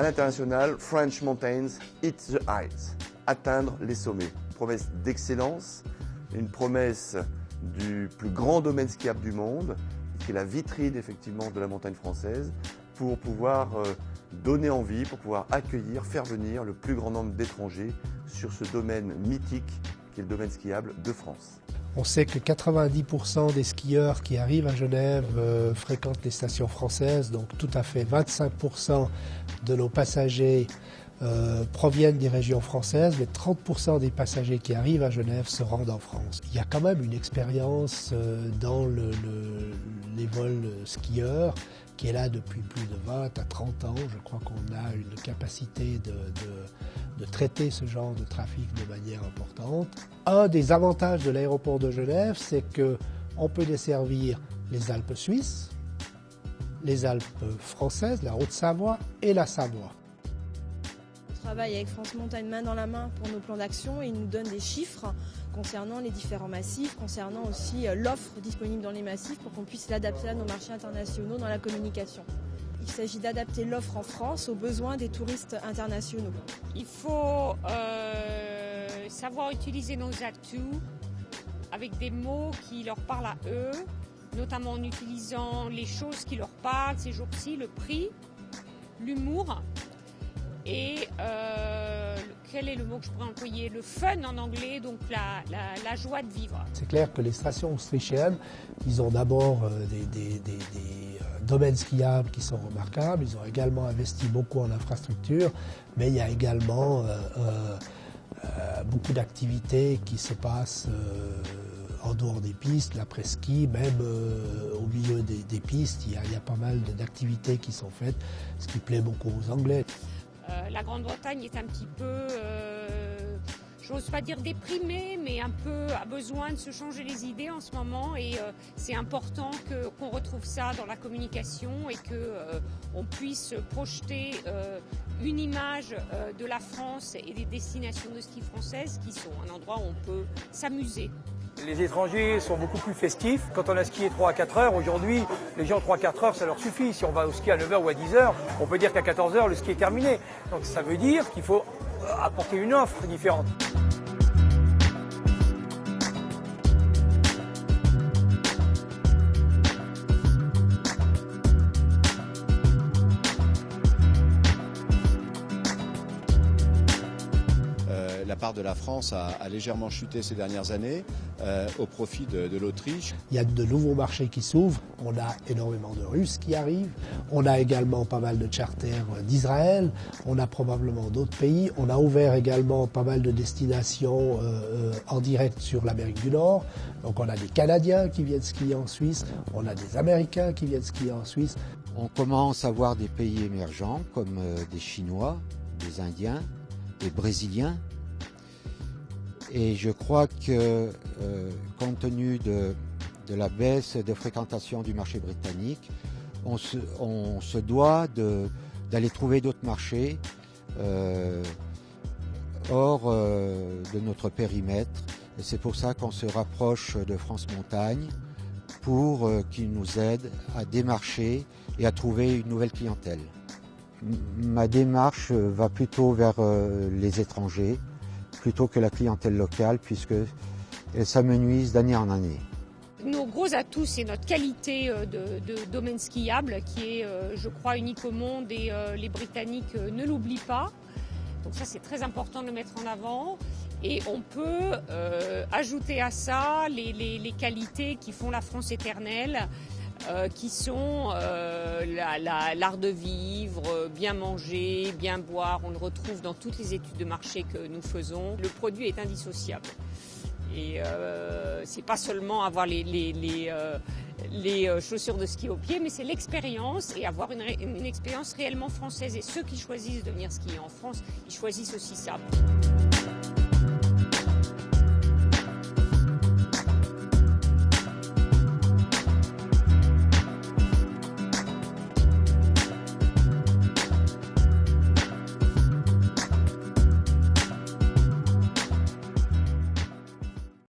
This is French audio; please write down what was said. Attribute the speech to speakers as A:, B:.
A: À l'international, French Mountains hit the heights, atteindre les sommets. Une promesse d'excellence, une promesse du plus grand domaine skiable du monde, qui est la vitrine effectivement de la montagne française, pour pouvoir donner envie, pour pouvoir accueillir, faire venir le plus grand nombre d'étrangers sur ce domaine mythique qui est le domaine skiable de France.
B: On sait que 90% des skieurs qui arrivent à Genève fréquentent les stations françaises, donc tout à fait 25% de nos passagers proviennent des régions françaises, mais 30% des passagers qui arrivent à Genève se rendent en France. Il y a quand même une expérience dans les vols skieurs qui est là depuis plus de 20 à 30 ans. Je crois qu'on a une capacité de traiter ce genre de trafic de manière importante. Un des avantages de l'aéroport de Genève, c'est qu'on peut desservir les Alpes suisses, les Alpes françaises, la Haute-Savoie et la Savoie.
C: On travaille avec France Montagne main dans la main pour nos plans d'action et ils nous donnent des chiffres concernant les différents massifs, concernant aussi l'offre disponible dans les massifs pour qu'on puisse l'adapter à nos marchés internationaux dans la communication. Il s'agit d'adapter l'offre en France aux besoins des touristes internationaux.
D: Il faut savoir utiliser nos atouts avec des mots qui leur parlent à eux, notamment en utilisant les choses qui leur parlent ces jours-ci, le prix, l'humour et quel est le mot que je pourrais employer? Le fun en anglais, donc la joie de vivre.
B: C'est clair que les stations autrichiennes, ils ont d'abord des domaines skiables qui sont remarquables, ils ont également investi beaucoup en infrastructure, mais il y a également beaucoup d'activités qui se passent en dehors des pistes, l'après-ski, même au milieu des pistes, il y a pas mal d'activités qui sont faites, ce qui plaît beaucoup aux Anglais.
D: La Grande-Bretagne est un petit peu, j'ose pas dire déprimée, mais un peu a besoin de se changer les idées en ce moment et c'est important qu'on retrouve ça dans la communication et qu'on puisse projeter une image de la France et des destinations de ski françaises qui sont un endroit où on peut s'amuser.
E: Les étrangers sont beaucoup plus festifs. Quand on a skié 3 à 4 heures, aujourd'hui, les gens 3 à 4 heures, ça leur suffit. Si on va au ski à 9 heures ou à 10 heures, on peut dire qu'à 14 heures, le ski est terminé. Donc ça veut dire qu'il faut apporter une offre différente.
F: La part de la France a légèrement chuté ces dernières années au profit de l'Autriche.
B: Il y a de nouveaux marchés qui s'ouvrent, on a énormément de Russes qui arrivent, on a également pas mal de charters d'Israël, on a probablement d'autres pays, on a ouvert également pas mal de destinations en direct sur l'Amérique du Nord, donc on a des Canadiens qui viennent skier en Suisse, on a des Américains qui viennent skier en Suisse.
G: On commence à voir des pays émergents comme des Chinois, des Indiens, des Brésiliens. Et je crois que, compte tenu de la baisse de fréquentation du marché britannique, on se doit d'aller trouver d'autres marchés hors de notre périmètre. Et c'est pour ça qu'on se rapproche de France Montagne pour qu'ils nous aident à démarcher et à trouver une nouvelle clientèle. Ma démarche va plutôt vers les étrangers, plutôt que la clientèle locale, puisque elle s'amenuise d'année en année.
D: Nos gros atouts, c'est notre qualité de domaine skiable, qui est, je crois, unique au monde et les Britanniques ne l'oublient pas. Donc ça, c'est très important de le mettre en avant. Et on peut ajouter à ça les qualités qui font la France éternelle, qui sont l'art de vivre, bien manger, bien boire. On le retrouve dans toutes les études de marché que nous faisons. Le produit est indissociable. Et c'est pas seulement avoir les chaussures de ski aux pieds, mais c'est l'expérience et avoir une expérience réellement française. Et ceux qui choisissent de venir skier en France, ils choisissent aussi ça.